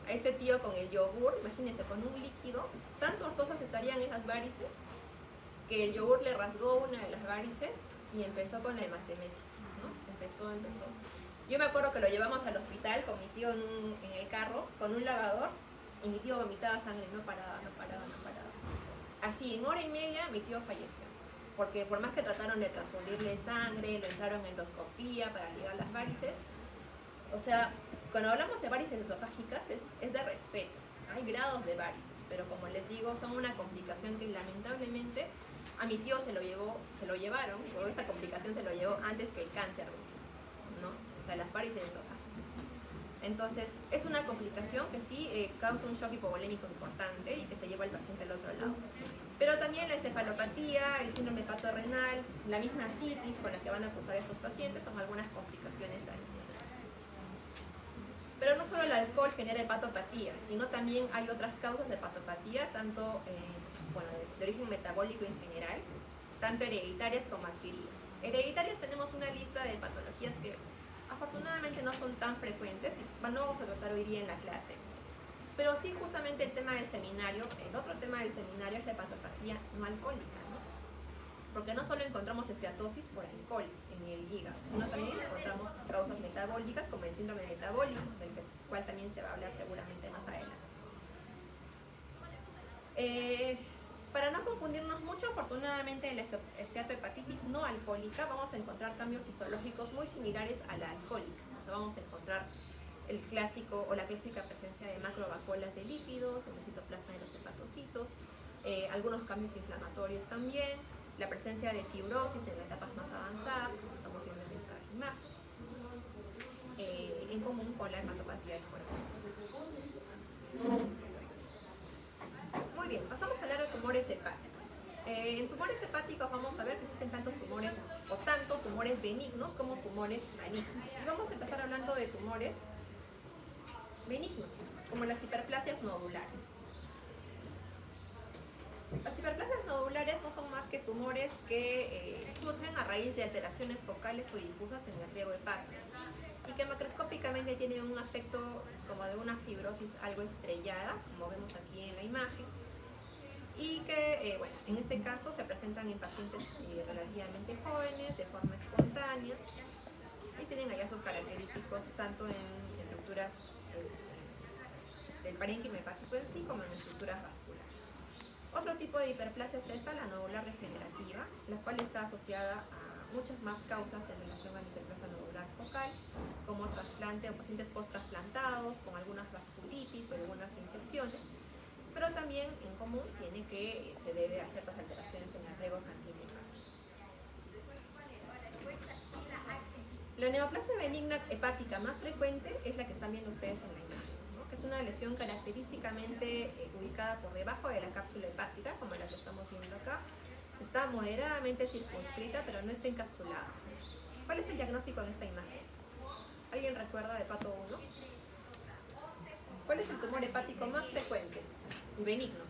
A este tío con el yogur, imagínense, con un líquido, tan tortosas estarían esas varices que el yogur le rasgó una de las varices y empezó con la hematemesis, ¿no? Empezó. Yo me acuerdo que lo llevamos al hospital con mi tío en el carro, con un lavador, y mi tío vomitaba sangre, no paraba. Así, en hora y media, mi tío falleció. Porque por más que trataron de transfundirle sangre, lo entraron en endoscopía para ligar las varices, o sea, cuando hablamos de varices esofágicas es de respeto. Hay grados de varices, pero como les digo, son una complicación que lamentablemente a mi tío se lo llevaron, o esta complicación se lo llevó antes que el cáncer, ¿no? O sea, las varices esofágicas. Entonces, es una complicación que sí causa un shock hipovolémico importante y que se lleva al paciente al otro lado. Pero también la encefalopatía, el síndrome hepatorrenal, la misma citis con la que van a cursar estos pacientes son algunas complicaciones adicionales. Pero no solo el alcohol genera hepatopatía, sino también hay otras causas de hepatopatía, tanto de origen metabólico en general, tanto hereditarias como adquiridas. Hereditarias tenemos una lista de patologías que afortunadamente no son tan frecuentes y no vamos a tratar hoy día en la clase. Pero sí, justamente el tema del seminario, el otro tema del seminario es la hepatopatía no alcohólica, ¿no? Porque no solo encontramos esteatosis por alcohol en el hígado, sino también encontramos causas metabólicas como el síndrome metabólico, del cual también se va a hablar seguramente más adelante. Para no confundirnos mucho, afortunadamente en la esteatohepatitis no alcohólica vamos a encontrar cambios histológicos muy similares a la alcohólica. O sea, vamos a encontrar el clásico o la clásica presencia de macrovacuolas de lípidos en el citoplasma de los hepatocitos, algunos cambios inflamatorios también, la presencia de fibrosis en etapas más avanzadas, como estamos viendo en esta imagen, en común con la hepatopatía del corazón. Muy bien, pasamos a hablar de tumores hepáticos. En tumores hepáticos vamos a ver que existen tanto tumores benignos como tumores malignos. Y vamos a empezar hablando de tumores benignos, como las hiperplasias nodulares. Las hiperplasias nodulares no son más que tumores que surgen a raíz de alteraciones focales o difusas en el riego hepático y que macroscópicamente tienen un aspecto como de una fibrosis algo estrellada, como vemos aquí en la imagen, y que, en este caso se presentan en pacientes relativamente jóvenes, de forma espontánea, y tienen hallazgos característicos tanto en estructuras del parénquima hepático en sí como en estructuras vasculares. Otro tipo de hiperplasia es esta, la nodular regenerativa, la cual está asociada a muchas más causas en relación a la hiperplasia nodular focal, como trasplante o pacientes post-trasplantados, con algunas vasculitis o algunas infecciones, pero también en común tiene que se debe a ciertas alteraciones en el riego sanguíneo hepático. La neoplasia benigna hepática más frecuente es la que están viendo ustedes en la imagen, ¿no? Que es una lesión característicamente ubicada por debajo de la cápsula hepática, como la que estamos viendo acá. Está moderadamente circunscrita, pero no está encapsulada. ¿Cuál es el diagnóstico en esta imagen? ¿Alguien recuerda de Pato 1? ¿Cuál es el tumor hepático más frecuente? El benigno.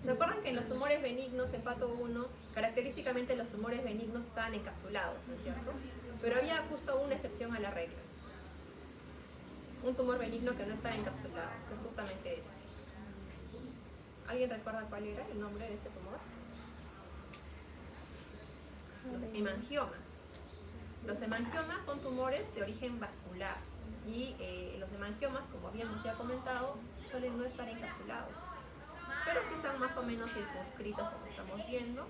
¿Se acuerdan que en los tumores benignos, en Pato 1, característicamente los tumores benignos estaban encapsulados, ¿no es cierto? Pero había justo una excepción a la regla. Un tumor benigno que no estaba encapsulado, que es justamente este. ¿Alguien recuerda cuál era el nombre de ese tumor? Los hemangiomas. Los hemangiomas son tumores de origen vascular y los hemangiomas, como habíamos ya comentado, suelen no estar encapsulados, pero sí están más o menos circunscritos, como estamos viendo.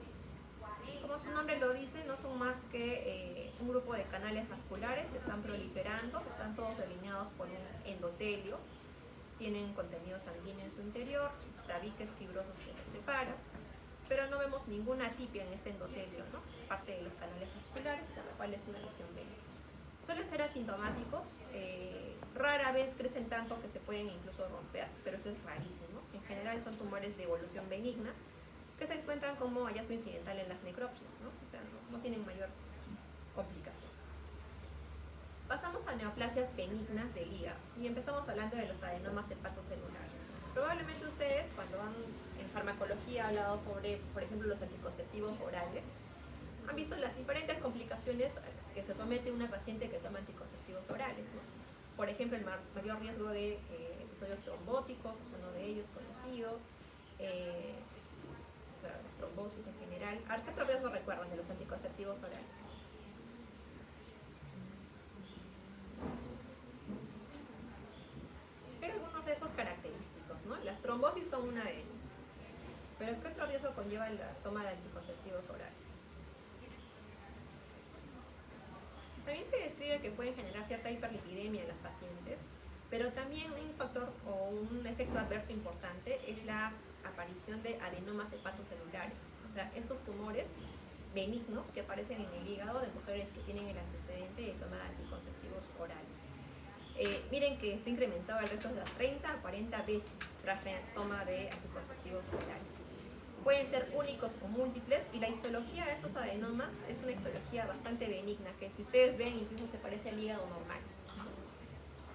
Como su nombre lo dice, no son más que un grupo de canales vasculares que están proliferando, que están todos delineados por un endotelio, tienen contenido sanguíneo en su interior, tabiques fibrosos que los separan, pero no vemos ninguna atipia en este endotelio, ¿no? Parte de los canales vasculares, por lo cual es una lesión benigna. Suelen ser asintomáticos, rara vez crecen tanto que se pueden incluso romper, pero eso es rarísimo. En general son tumores de evolución benigna que se encuentran como hallazgo incidental en las necropsias, ¿no? O sea, no tienen mayor complicación. Pasamos a neoplasias benignas del hígado y empezamos hablando de los adenomas hepatocelulares, ¿no? Probablemente ustedes cuando han en farmacología hablado sobre, por ejemplo, los anticonceptivos orales, han visto las diferentes complicaciones a las que se somete una paciente que toma anticonceptivos orales, ¿no? Por ejemplo, el mayor riesgo de episodios trombóticos, es uno de ellos conocido, las trombosis en general. ¿A qué otro riesgo recuerdan de los anticonceptivos orales? Hay algunos riesgos característicos, ¿no? Las trombosis son una de ellas. Pero ¿qué otro riesgo conlleva la toma de anticonceptivos orales? También se describe que pueden generar cierta hiperlipidemia en las pacientes, pero también un factor o un efecto adverso importante es la aparición de adenomas hepatocelulares, o sea, estos tumores benignos que aparecen en el hígado de mujeres que tienen el antecedente de toma de anticonceptivos orales. Miren que está incrementado el riesgo de 30 a 40 veces tras la toma de anticonceptivos orales. Pueden ser únicos o múltiples y la histología de estos adenomas es una histología bastante benigna que si ustedes ven incluso se parece al hígado normal.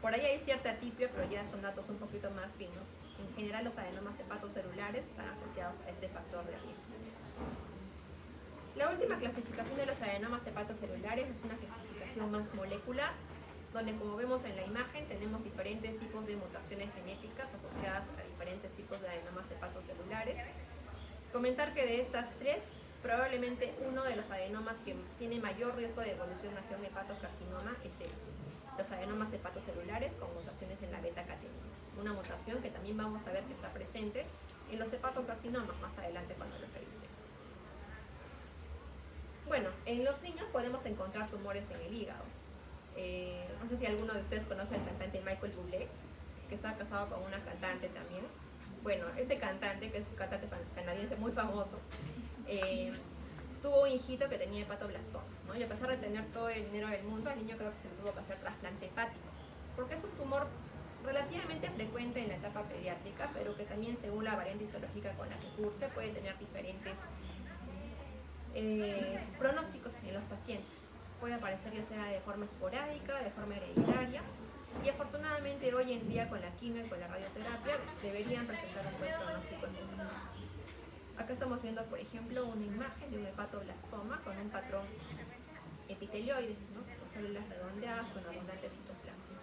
Por ahí hay cierta atipia, pero ya son datos un poquito más finos. En general los adenomas hepatocelulares están asociados a este factor de riesgo. La última clasificación de los adenomas hepatocelulares es una clasificación más molecular, donde como vemos en la imagen tenemos diferentes tipos de mutaciones genéticas asociadas a diferentes tipos de adenomas hepatocelulares. Comentar que de estas tres, probablemente uno de los adenomas que tiene mayor riesgo de evolución hacia un hepatocarcinoma es este, los adenomas hepatocelulares con mutaciones en la beta-catenina, una mutación que también vamos a ver que está presente en los hepatocarcinomas más adelante cuando lo revisemos. Bueno, en los niños podemos encontrar tumores en el hígado. No sé si alguno de ustedes conoce al cantante Michael Bublé, que está casado con una cantante también. Bueno, este cantante, que es un cantante canadiense muy famoso, tuvo un hijito que tenía hepatoblastoma, ¿no? Y a pesar de tener todo el dinero del mundo, al niño creo que se le tuvo que hacer trasplante hepático, porque es un tumor relativamente frecuente en la etapa pediátrica, pero que también según la variante histológica con la que curse puede tener diferentes pronósticos en los pacientes. Puede aparecer ya sea de forma esporádica, de forma hereditaria, y afortunadamente hoy en día con la quimio y con la radioterapia deberían presentar un buen pronóstico estos pacientes. Acá estamos viendo, por ejemplo, una imagen de un hepatoblastoma con un patrón epitelioide, ¿no? Con células redondeadas con abundante citoplasma.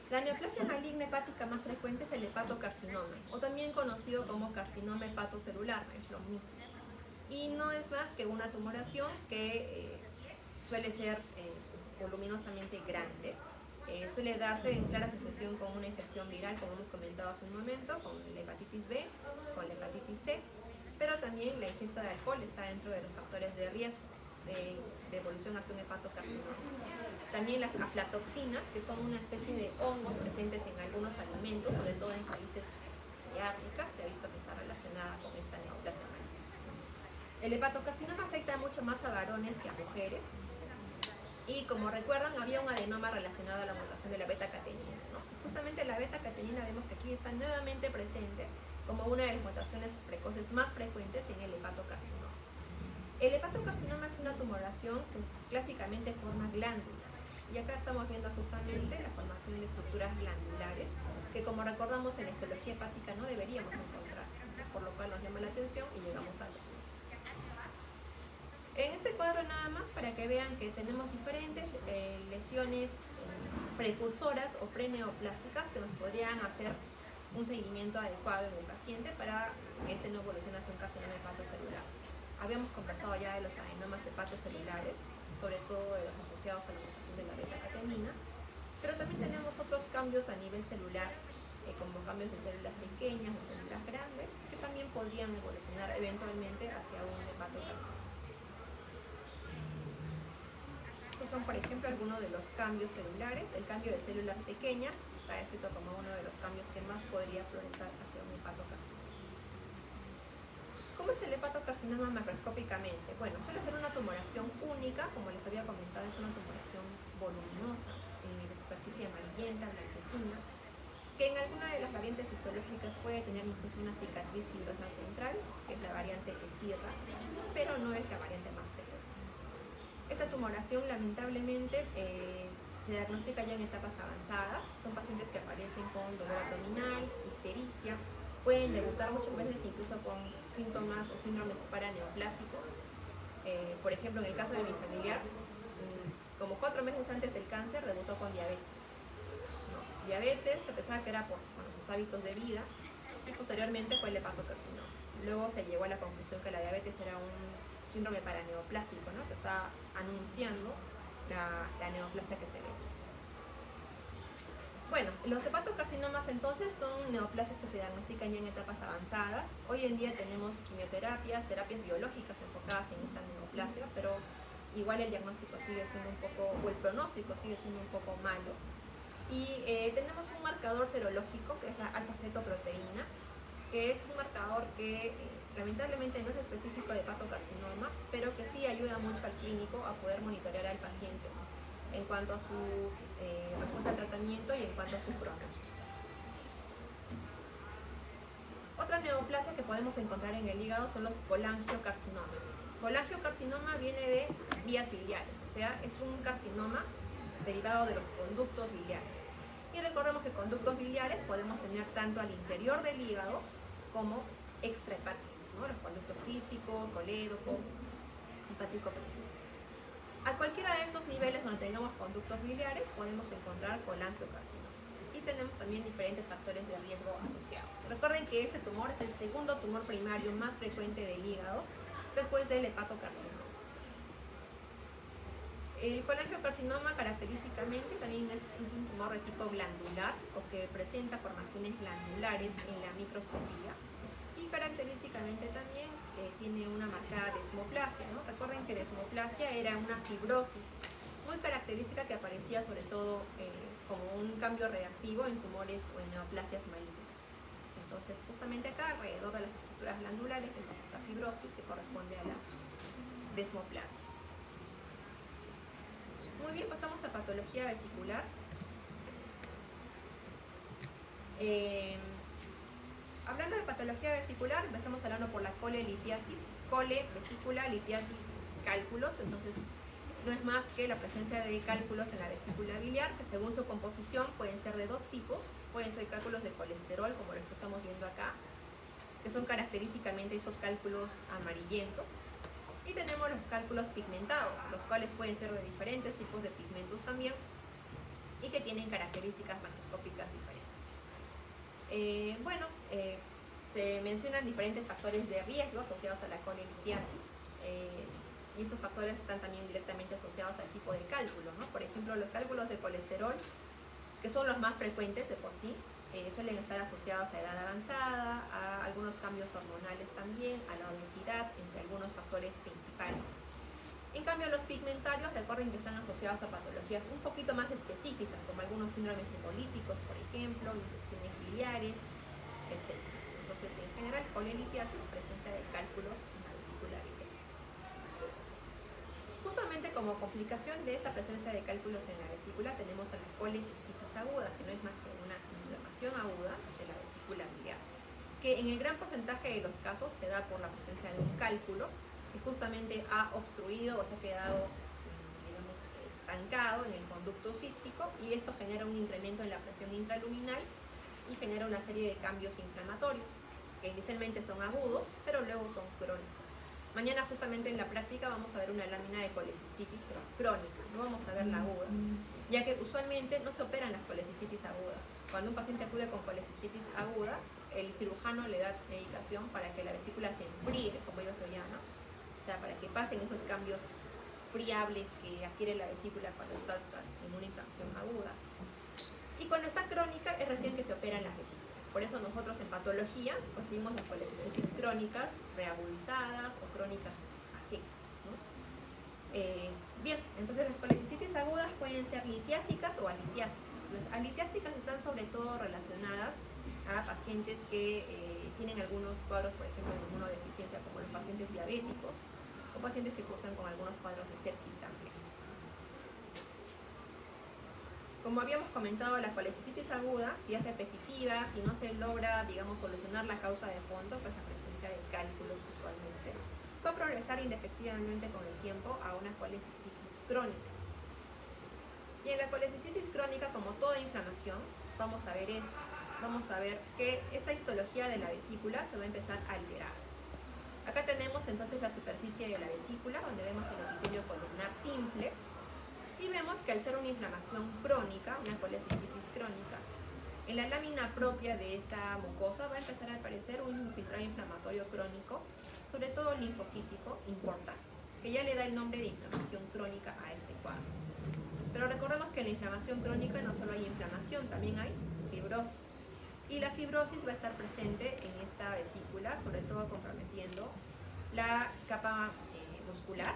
La neoplasia maligna hepática más frecuente es el hepatocarcinoma, o también conocido como carcinoma hepatocelular, es lo mismo. Y no es más que una tumoración que suele ser voluminosamente grande. Suele darse en clara asociación con una infección viral, como hemos comentado hace un momento, con la hepatitis B, con la hepatitis C, pero también la ingesta de alcohol está dentro de los factores de riesgo de evolución hacia un hepatocarcinoma. También las aflatoxinas, que son una especie de hongos presentes en algunos alimentos, sobre todo en países de África, se ha visto que está relacionada con esta neoplasia maligna. El hepatocarcinoma afecta mucho más a varones que a mujeres. Y como recuerdan, había un adenoma relacionado a la mutación de la beta-catenina, ¿no? Justamente la beta-catenina vemos que aquí está nuevamente presente como una de las mutaciones precoces más frecuentes en el hepatocarcinoma. El hepatocarcinoma es una tumoración que clásicamente forma glándulas. Y acá estamos viendo justamente la formación de estructuras glandulares que, como recordamos, en la histología hepática no deberíamos encontrar, por lo cual nos llama la atención y llegamos al diagnóstico. En este cuadro nada más para que vean que tenemos diferentes lesiones precursoras o preneoplásicas que nos podrían hacer un seguimiento adecuado en el paciente para que este no evolucione hacia un carcinoma hepatocelular. Habíamos conversado ya de los adenomas hepatocelulares, sobre todo de los asociados a la mutación de la beta-catenina, pero también tenemos otros cambios a nivel celular, como cambios de células pequeñas, de células grandes, que también podrían evolucionar eventualmente hacia un hepatocarcinoma. Estos son, por ejemplo, algunos de los cambios celulares. El cambio de células pequeñas está descrito como uno de los cambios que más podría progresar hacia un hepatocarcinoma. ¿Cómo es el hepatocarcinoma macroscópicamente? Bueno, suele ser una tumoración única, como les había comentado, es una tumoración voluminosa, de superficie amarillenta, blanquecina, que en alguna de las variantes histológicas puede tener incluso una cicatriz fibrosa central, que es la variante ESIRRA, pero no es la variante más frecuente. Esta tumoración, lamentablemente, se diagnostica ya en etapas avanzadas. Son pacientes que aparecen con dolor abdominal, ictericia, pueden debutar muchas veces incluso con síntomas o síndromes paraneoplásicos. Por ejemplo, en el caso de mi familiar, como 4 meses antes del cáncer, debutó con diabetes. Diabetes, se pensaba que era por sus hábitos de vida, y posteriormente fue el hepatocarcinoma. Luego se llegó a la conclusión que la diabetes era un síndrome paraneoplásico, ¿no? Que está anunciando la neoplasia que se ve. Bueno, los hepatocarcinomas entonces son neoplasias que se diagnostican ya en etapas avanzadas. Hoy en día tenemos quimioterapias, terapias biológicas enfocadas en esta neoplasia, pero igual el diagnóstico sigue siendo un poco, o el pronóstico sigue siendo un poco malo. Y tenemos un marcador serológico que es la alfa-fetoproteína, que es un marcador que lamentablemente no es específico de hepatocarcinoma, pero que sí ayuda mucho al clínico a poder monitorear al paciente en cuanto a su respuesta al tratamiento y en cuanto a su pronóstico. Otra neoplasia que podemos encontrar en el hígado son los colangiocarcinomas. Colangiocarcinoma viene de vías biliares, o sea, es un carcinoma derivado de los conductos biliares. Y recordemos que conductos biliares podemos tener tanto al interior del hígado como extrahepáticos, ¿no? Los conductos cístico, colédoco, hepático principal. A cualquiera de estos niveles donde tengamos conductos biliares podemos encontrar colangiocarcinomas. Y tenemos también diferentes factores de riesgo asociados. Recuerden que este tumor es el segundo tumor primario más frecuente del hígado después del hepatocarcinoma. El colangiocarcinoma característicamente también es un tumor de tipo glandular o que presenta formaciones glandulares en la microscopía y característicamente también tiene una marcada desmoplasia, ¿no? Recuerden que desmoplasia era una fibrosis muy característica que aparecía sobre todo como un cambio reactivo en tumores o en neoplasias malignas. Entonces justamente acá alrededor de las estructuras glandulares tenemos esta fibrosis que corresponde a la desmoplasia. Muy bien, pasamos a patología vesicular. Hablando de patología vesicular, empezamos hablando por la colelitiasis. Cole, vesícula, litiasis, cálculos. Entonces, no es más que la presencia de cálculos en la vesícula biliar, que según su composición pueden ser de dos tipos. Pueden ser cálculos de colesterol, como los que estamos viendo acá, que son característicamente estos cálculos amarillentos. Y tenemos los cálculos pigmentados, los cuales pueden ser de diferentes tipos de pigmentos también y que tienen características macroscópicas diferentes. Se mencionan diferentes factores de riesgo asociados a la colelitiasis y estos factores están también directamente asociados al tipo de cálculo, ¿no? Por ejemplo, los cálculos de colesterol, que son los más frecuentes de por sí, suelen estar asociados a edad avanzada, a algunos cambios hormonales también, a la obesidad, entre algunos factores principales. En cambio, los pigmentarios, recuerden que están asociados a patologías un poquito más específicas, como algunos síndromes hemolíticos, por ejemplo, infecciones biliares, etc. Entonces, en general, colelitiasis, presencia de cálculos en la vesícula biliar. Justamente como complicación de esta presencia de cálculos en la vesícula tenemos a la colecistitis aguda, que no es más que una inflamación aguda de la vesícula biliar, que en el gran porcentaje de los casos se da por la presencia de un cálculo que justamente ha obstruido o se ha quedado, digamos, estancado en el conducto cístico, y esto genera un incremento en la presión intraluminal y genera una serie de cambios inflamatorios que inicialmente son agudos, pero luego son crónicos. Mañana justamente en la práctica vamos a ver una lámina de colecistitis pero crónica, no vamos a ver la aguda, ya que usualmente no se operan las colecistitis agudas. Cuando un paciente acude con colecistitis aguda, el cirujano le da medicación para que la vesícula se enfríe, como ellos lo llaman, o sea, para que pasen esos cambios friables que adquiere la vesícula cuando está en una inflamación aguda. Y cuando está crónica es recién que se operan las vesículas. Por eso nosotros en patología recibimos las colecistitis crónicas reagudizadas o crónicas así, ¿no? Bien, entonces las colecistitis agudas pueden ser litiásicas o alitiásicas. Las alitiásicas están sobre todo relacionadas a pacientes pacientes que tienen algunos cuadros, por ejemplo, de inmunodeficiencia, como los pacientes diabéticos o pacientes que cursan con algunos cuadros de sepsis también. Como habíamos comentado, la colecistitis aguda, si es repetitiva, si no se logra, digamos, solucionar la causa de fondo, pues la presencia de cálculos usualmente, va a progresar indefectivamente con el tiempo a una colecistitis crónica. Y en la colecistitis crónica, como toda inflamación, vamos a ver esto. Vamos a ver que esta histología de la vesícula se va a empezar a alterar. Acá tenemos entonces la superficie de la vesícula, donde vemos el epitelio columnar simple, y vemos que al ser una inflamación crónica, una colecistitis crónica, en la lámina propia de esta mucosa va a empezar a aparecer un infiltrado inflamatorio crónico, sobre todo linfocítico, importante, que ya le da el nombre de inflamación crónica a este cuadro. Pero recordemos que en la inflamación crónica no solo hay inflamación, también hay fibrosis. Y la fibrosis va a estar presente en esta vesícula, sobre todo comprometiendo la capa muscular,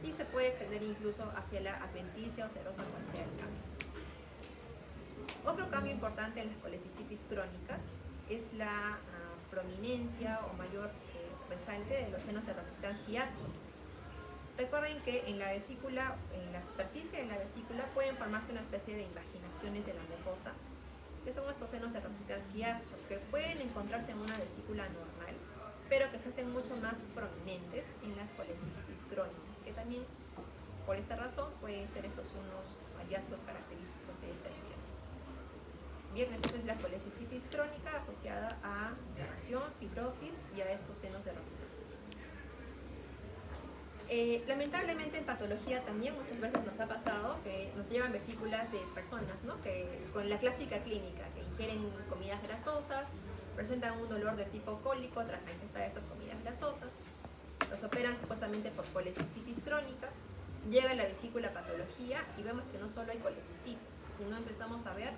y se puede extender incluso hacia la adventicia o serosa, cual sea el caso. Otro cambio importante en las colecistitis crónicas es la prominencia o mayor resalte de los senos de Rokitansky-Astro. Recuerden que en la vesícula, en la superficie de la vesícula, pueden formarse una especie de invaginaciones de la mucosa, que son estos senos de Rokitansky-Astro, que pueden encontrarse en una vesícula normal, pero que se hacen mucho más prominentes en las colecistitis crónicas, que también, por esta razón, pueden ser esos unos hallazgos característicos de esta epidemia. Bien, entonces la colecistitis crónica asociada a inflamación, fibrosis y a estos senos de Rokitansky. Lamentablemente en patología también muchas veces nos ha pasado que nos llegan vesículas de personas, ¿no?, que con la clásica clínica, que ingieren comidas grasosas, presentan un dolor de tipo cólico tras la ingesta de estas comidas grasosas, los operan supuestamente por colecistitis crónica, llega la vesícula patología y vemos que no solo hay colecistitis, sino empezamos a ver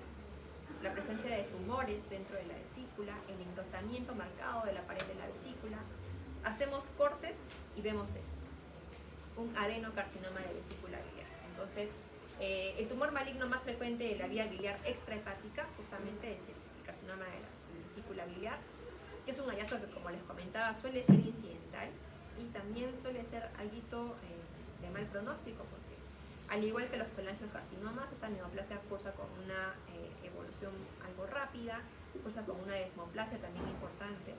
la presencia de tumores dentro de la vesícula, el engrosamiento marcado de la pared de la vesícula. Hacemos cortes y vemos esto, un adenocarcinoma de vesícula biliar. Entonces, el tumor maligno más frecuente de la vía biliar extrahepática justamente es este, el carcinoma de la vesícula biliar, que es un hallazgo que, como les comentaba, suele ser incidental y también suele ser algo de mal pronóstico, porque al igual que los colangiocarcinomas, esta neoplasia cursa con una evolución algo rápida, cursa con una desmoplasia también importante,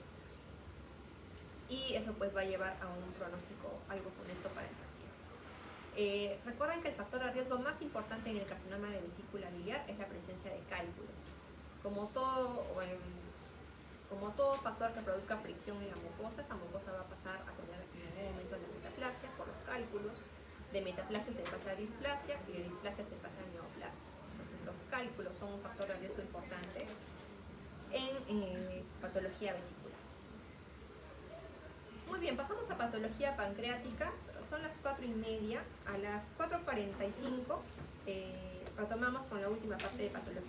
y eso pues va a llevar a un pronóstico algo funesto para el paciente. Recuerden que el factor de riesgo más importante en el carcinoma de vesícula biliar es la presencia de cálculos. Como todo factor que produzca fricción en la mucosa, esa mucosa va a pasar a tener en algún momento la metaplasia por los cálculos. De metaplasia se pasa a displasia y de displasia se pasa a neoplasia. Entonces los cálculos son un factor de riesgo importante en patología vesicular. Muy bien, pasamos a patología pancreática. Son las 4:30. A las 4:45 retomamos con la última parte de patología.